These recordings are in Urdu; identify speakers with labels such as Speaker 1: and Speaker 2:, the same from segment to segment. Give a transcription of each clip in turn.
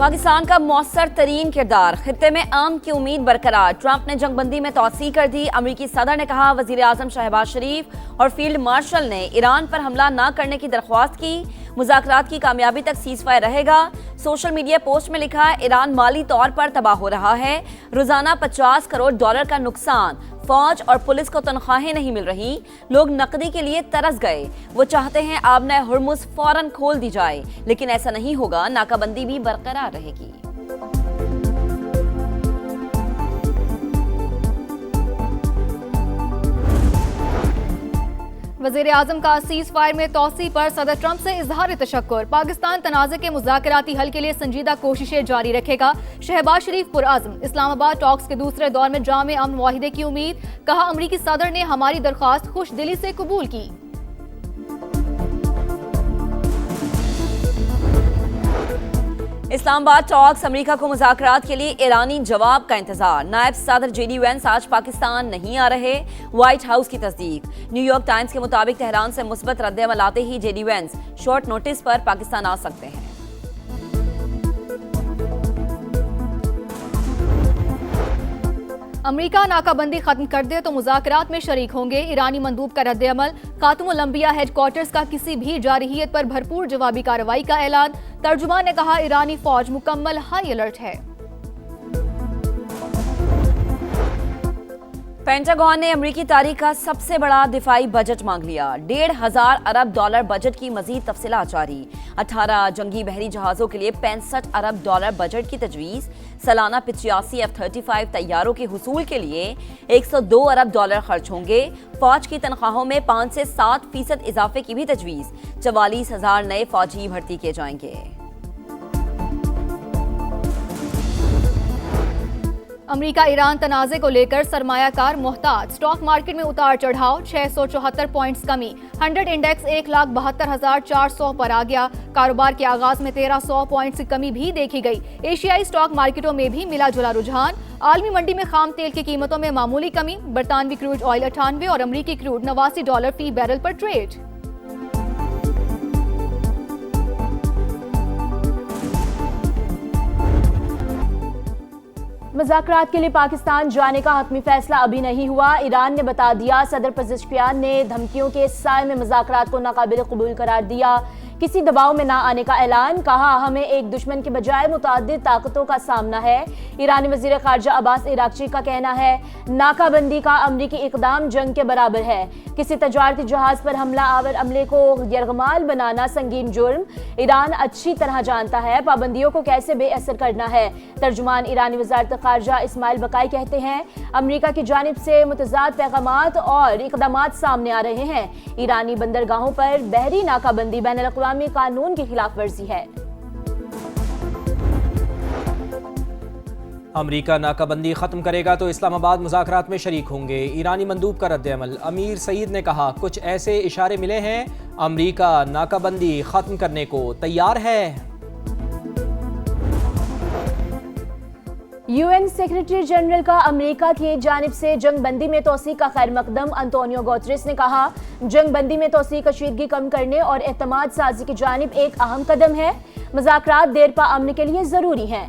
Speaker 1: پاکستان کا مؤثر ترین کردار، خطے میں امن کی امید برقرار۔ ٹرمپ نے جنگ بندی میں توسیع کر دی۔ امریکی صدر نے کہا وزیر اعظم شہباز شریف اور فیلڈ مارشل نے ایران پر حملہ نہ کرنے کی درخواست کی۔ مذاکرات کی کامیابی تک سیز فائر رہے گا۔ سوشل میڈیا پوسٹ میں لکھا ایران مالی طور پر تباہ ہو رہا ہے، روزانہ $50 کروڑ کا نقصان، فوج اور پولیس کو تنخواہیں نہیں مل رہی، لوگ نقدی کے لیے ترس گئے۔ وہ چاہتے ہیں آبنۂ ہرمز فوراً کھول دی جائے، لیکن ایسا نہیں ہوگا، ناکہ بندی بھی برقرار رہے گی۔
Speaker 2: وزیر اعظم کا سیز فائر میں توسیع پر صدر ٹرمپ سے اظہار تشکر۔ پاکستان تنازع کے مذاکراتی حل کے لیے سنجیدہ کوششیں جاری رکھے گا۔ شہباز شریف پرعزم۔ اسلام آباد ٹاکس کے دوسرے دور میں جامع امن معاہدے کی امید۔ کہا امریکی صدر نے ہماری درخواست خوش دلی سے قبول کی۔
Speaker 1: اسلام آباد ٹاکس، امریکہ کو مذاکرات کے لیے ایرانی جواب کا انتظار۔ نائب صدر جے ڈی وینس آج پاکستان نہیں آ رہے، وائٹ ہاؤس کی تصدیق۔ نیو یارک ٹائمز کے مطابق تہران سے مثبت رد عمل آتے ہی J D Vance short notice پر پاکستان آ سکتے ہیں۔
Speaker 2: امریکہ ناکہ بندی ختم کر دے تو مذاکرات میں شریک ہوں گے۔ ایرانی مندوب کا رد عمل۔ خاتم الانبیاء ہیڈ کوارٹرز کا کسی بھی جارحیت پر بھرپور جوابی کارروائی کا اعلان۔ ترجمان نے کہا ایرانی فوج مکمل ہائی الرٹ ہے۔
Speaker 1: پینٹاگون نے امریکی تاریخ کا سب سے بڑا دفاعی بجٹ مانگ لیا۔ $1,500 ارب بجٹ کی مزید تفصیلات جاری۔ 18 جنگی بحری جہازوں کے لیے $65 ارب بجٹ کی تجویز۔ سالانہ 85 F-35 طیاروں کے حصول کے لیے $102 ارب خرچ ہوں گے۔ فوج کی تنخواہوں میں 5 سے 7% اضافے کی بھی تجویز۔ 44,000 نئے فوجی بھرتی کیے جائیں گے۔
Speaker 2: امریکہ ایران تنازع کو لے کر سرمایہ کار محتاط۔ سٹاک مارکیٹ میں اتار چڑھاؤ، 674 پوائنٹس کمی۔ 100 انڈیکس 1,72,400 پر آ گیا۔ کاروبار کے آغاز میں 1,300 پوائنٹس کی کمی بھی دیکھی گئی۔ ایشیائی سٹاک مارکیٹوں میں بھی ملا جلا رجحان۔ عالمی منڈی میں خام تیل کی قیمتوں میں معمولی کمی۔ برطانوی کروڈ آئل 98 اور امریکی کروڈ $89 فی بیرل پر ٹریڈ۔
Speaker 3: مذاکرات کے لیے پاکستان جانے کا حتمی فیصلہ ابھی نہیں ہوا۔ ایران نے بتا دیا۔ صدر پزشکیان نے دھمکیوں کے سائے میں مذاکرات کو ناقابل قبول قرار دیا۔ کسی دباؤ میں نہ آنے کا اعلان۔ کہا ہمیں ایک دشمن کے بجائے متعدد طاقتوں کا سامنا ہے۔ ایرانی وزیر خارجہ عباس عراقچی کا کہنا ہے ناکہ بندی کا امریکی اقدام جنگ کے برابر ہے۔ کسی تجارتی جہاز پر حملہ آور عملے کو یرغمال بنانا سنگین جرم۔ ایران اچھی طرح جانتا ہے پابندیوں کو کیسے بے اثر کرنا ہے۔ ترجمان ایرانی وزارت خارجہ اسماعیل بقائی کہتے ہیں امریکہ کی جانب سے متضاد پیغامات اور اقدامات سامنے آ رہے ہیں۔ ایرانی بندرگاہوں پر بحری ناکہ بندی بین الاقوامی قانون کی خلاف ورزی ہے۔
Speaker 4: امریکہ ناکہ بندی ختم کرے گا تو اسلام آباد مذاکرات میں شریک ہوں گے۔ ایرانی مندوب کا رد عمل۔ امیر سعید نے کہا کچھ ایسے اشارے ملے ہیں امریکہ ناکہ بندی ختم کرنے کو تیار ہے۔
Speaker 3: UN سیکریٹری جنرل کا امریکہ کی جانب سے جنگ بندی میں توسیع کا خیر مقدم۔ انتونیو گوتریس نے کہا جنگ بندی میں توسیع کشیدگی کم کرنے اور اعتماد سازی کی جانب ایک اہم قدم ہے۔ مذاکرات دیر پا امن کے لیے ضروری ہیں۔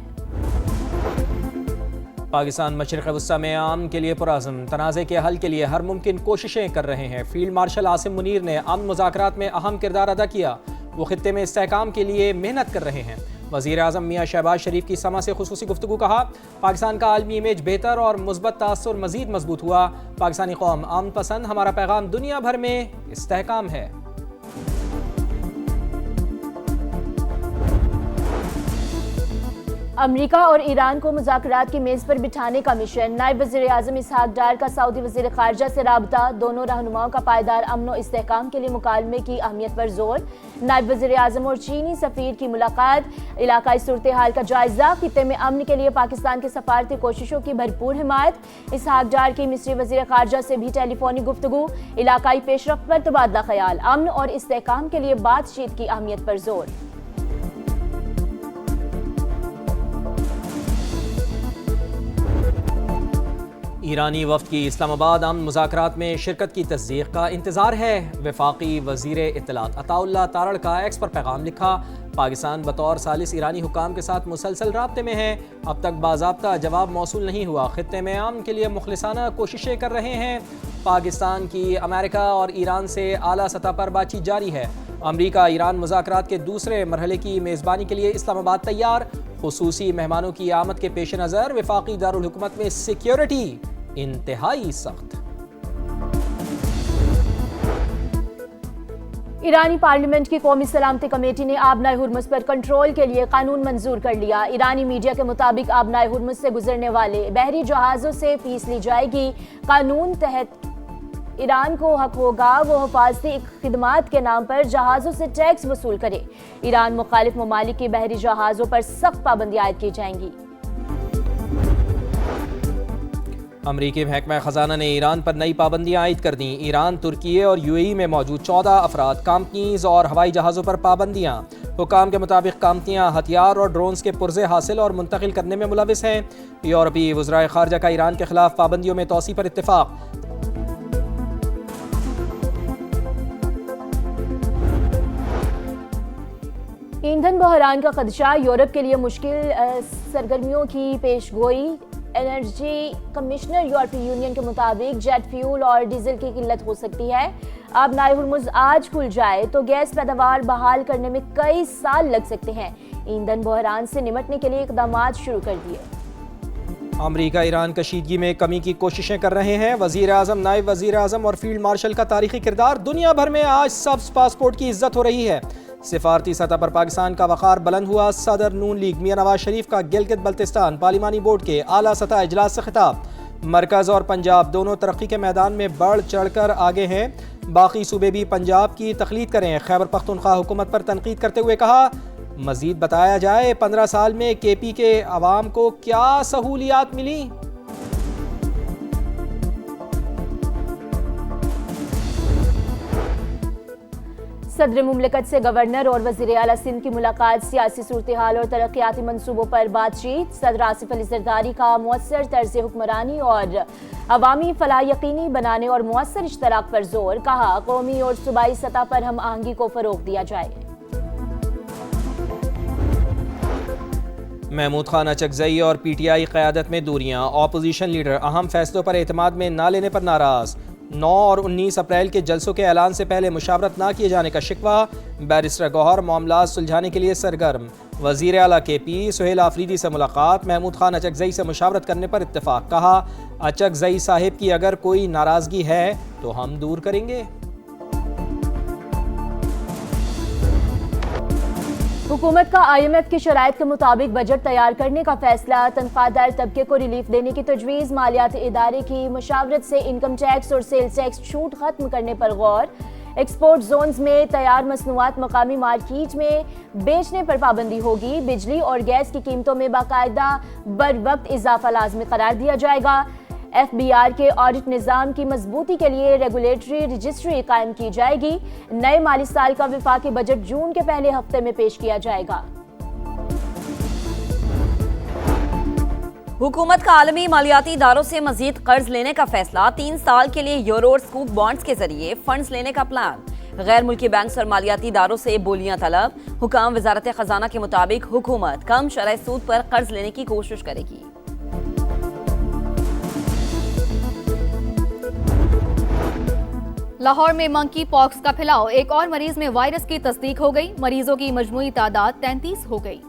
Speaker 4: پاکستان مشرق وسطی میں امن کے لیے پرعزم، تنازع کے حل کے لیے ہر ممکن کوششیں کر رہے ہیں۔ فیلڈ مارشل عاصم منیر نے امن مذاکرات میں اہم کردار ادا کیا۔ وہ خطے میں استحکام کے لیے محنت کر رہے ہیں۔ وزیر اعظم میاں شہباز شریف کی سما سے خصوصی گفتگو۔ کہا پاکستان کا عالمی امیج بہتر اور مثبت تاثر مزید مضبوط ہوا۔ پاکستانی قوم امن پسند، ہمارا پیغام دنیا بھر میں استحکام ہے۔
Speaker 3: امریکہ اور ایران کو مذاکرات کی میز پر بٹھانے کا مشن۔ نائب وزیر اعظم اسحاق ڈار کا سعودی وزیر خارجہ سے رابطہ۔ دونوں رہنماؤں کا پائیدار امن و استحکام کے لیے مکالمے کی اہمیت پر زور۔ نائب وزیر اعظم اور چینی سفیر کی ملاقات۔ علاقائی صورتحال کا جائزہ۔ خطے میں امن کے لیے پاکستان کی سفارتی کوششوں کی بھرپور حمایت۔ اسحاق ڈار کی مصری وزیر خارجہ سے بھی ٹیلی فونک گفتگو۔ علاقائی پیش رفت پر تبادلہ خیال۔ امن اور استحکام کے لیے بات چیت کی اہمیت پر زور۔
Speaker 4: ایرانی وفد کی اسلام آباد امن مذاکرات میں شرکت کی تصدیق کا انتظار ہے۔ وفاقی وزیر اطلاعات عطا اللہ تارڑ کا ایکس پر پیغام لکھا، پاکستان بطور ثالث ایرانی حکام کے ساتھ مسلسل رابطے میں ہے، اب تک باضابطہ جواب موصول نہیں ہوا، خطے میں امن کے لیے مخلصانہ کوششیں کر رہے ہیں۔ پاکستان کی امریکہ اور ایران سے اعلیٰ سطح پر بات چیت جاری ہے۔ امریکہ ایران مذاکرات کے دوسرے مرحلے کی میزبانی کے لیے اسلام آباد تیار، خصوصی مہمانوں کی آمد کے پیش نظر وفاقی دارالحکومت میں سیکیورٹی انتہائی سخت۔
Speaker 3: ایرانی پارلیمنٹ کی قومی سلامتی کمیٹی نے آبنائے ہرمز پر کنٹرول کے لیے قانون منظور کر لیا۔ ایرانی میڈیا کے مطابق آبنائے ہرمز سے گزرنے والے بحری جہازوں سے فیس لی جائے گی۔ قانون تحت ایران کو حق ہوگا وہ حفاظتی خدمات کے نام پر جہازوں سے ٹیکس وصول کرے۔ ایران مخالف ممالک کی بحری جہازوں پر سخت پابندیاں عائد کی جائیں گی۔
Speaker 4: امریکی محکمہ خزانہ نے ایران پر نئی پابندیاں عائد کر دیں۔ ایران، ترکیے اور یو اے ای میں موجود 14 افراد، کمپنیز اور ہوائی جہازوں پر پابندیاں۔ حکام کے مطابق کمپنیاں ہتھیار اور ڈرونز کے پرزے حاصل اور منتقل کرنے میں ملوث ہیں۔ یورپی وزرائے خارجہ کا ایران کے خلاف پابندیوں میں توسیع پر اتفاق۔
Speaker 3: ایندھن بحران کا خدشہ، یورپ کے لیے مشکل سرگرمیوں کی پیش گوئی۔ انرجی کمشنر یورپی یونین کے مطابق جیٹ فیول اور ڈیزل کی قلت ہو سکتی ہے۔ آبنائے ہرمز آج کھل جائے تو گیس پیداوار بحال کرنے میں کئی سال لگ سکتے ہیں۔ ایندھن بحران سے نمٹنے کے لیے اقدامات شروع کر دیے۔
Speaker 4: امریکہ ایران کشیدگی میں کمی کی کوششیں کر رہے ہیں۔ وزیر اعظم، نائب وزیر اعظم اور فیلڈ مارشل کا تاریخی کردار، دنیا بھر میں آج سبز پاسپورٹ کی عزت ہو رہی ہے۔ سفارتی سطح پر پاکستان کا وقار بلند ہوا۔ صدر نون لیگ میاں نواز شریف کا گلگت بلتستان پارلیمانی بورڈ کے اعلیٰ سطح اجلاس سے خطاب۔ مرکز اور پنجاب دونوں ترقی کے میدان میں بڑھ چڑھ کر آگے ہیں، باقی صوبے بھی پنجاب کی تقلید کریں۔ خیبر پختونخوا حکومت پر تنقید کرتے ہوئے کہا، مزید بتایا جائے 15 سال میں کے پی کے عوام کو کیا سہولیات ملی۔
Speaker 3: صدر مملکت سے گورنر اور وزیر اعلیٰ سندھ کی ملاقات، سیاسی صورتحال اور ترقیاتی منصوبوں پر بات چیت۔ صدر آصف علی زرداری کا مؤثر طرز حکمرانی اور عوامی فلاح یقینی بنانے اور مؤثر اشتراک پر زور، کہا قومی اور صوبائی سطح پر ہم آہنگی کو فروغ دیا جائے۔
Speaker 4: محمود خان اچکزئی اور پی ٹی آئی قیادت میں دوریاں، اپوزیشن لیڈر اہم فیصلوں پر اعتماد میں نہ لینے پر ناراض۔ 9 اور 19 اپریل کے جلسوں کے اعلان سے پہلے مشاورت نہ کیے جانے کا شکوہ۔ بیرسٹر گوہر معاملات سلجھانے کے لیے سرگرم۔ وزیر اعلیٰ کے پی سہیل آفریدی سے ملاقات، محمود خان اچکزئی سے مشاورت کرنے پر اتفاق، کہا اچکزئی صاحب کی اگر کوئی ناراضگی ہے تو ہم دور کریں گے۔
Speaker 3: حکومت کا آئی ایم ایف کی شرائط کے مطابق بجٹ تیار کرنے کا فیصلہ، تنخواہ دار طبقے کو ریلیف دینے کی تجویز، مالیاتی ادارے کی مشاورت سے انکم ٹیکس اور سیلز ٹیکس چھوٹ ختم کرنے پر غور، ایکسپورٹ زونز میں تیار مصنوعات مقامی مارکیٹ میں بیچنے پر پابندی ہوگی، بجلی اور گیس کی قیمتوں میں باقاعدہ بر وقت اضافہ لازمی قرار دیا جائے گا، ایف بی آر کے آڈٹ نظام کی مضبوطی کے لیے ریگولیٹری رجسٹری قائم کی جائے گی، نئے مالی سال کا وفاقی بجٹ جون کے پہلے ہفتے میں پیش کیا جائے گا۔
Speaker 1: حکومت کا عالمی مالیاتی اداروں سے مزید قرض لینے کا فیصلہ، 3 سال کے لیے یورو اور سکوک بانڈز کے ذریعے فنڈز لینے کا پلان۔ غیر ملکی بینکس اور مالیاتی اداروں سے بولیاں طلب، حکام وزارت خزانہ کے مطابق حکومت کم شرح سود پر قرض لینے کی کوشش کرے گی۔
Speaker 2: لاہور میں منکی پاکس کا پھیلاؤ، ایک اور مریض میں وائرس کی تصدیق ہو گئی، مریضوں کی مجموعی تعداد 33 ہو گئی۔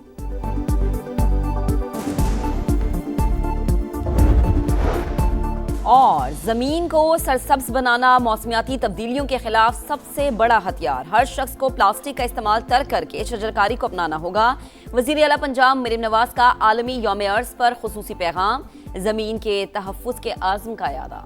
Speaker 1: اور زمین کو سرسبز بنانا موسمیاتی تبدیلیوں کے خلاف سب سے بڑا ہتھیار، ہر شخص کو پلاسٹک کا استعمال ترک کر کے شجرکاری کو اپنانا ہوگا۔ وزیر اعلیٰ پنجاب مریم نواز کا عالمی یوم ارض پر خصوصی پیغام، زمین کے تحفظ کے عزم کا اعادہ۔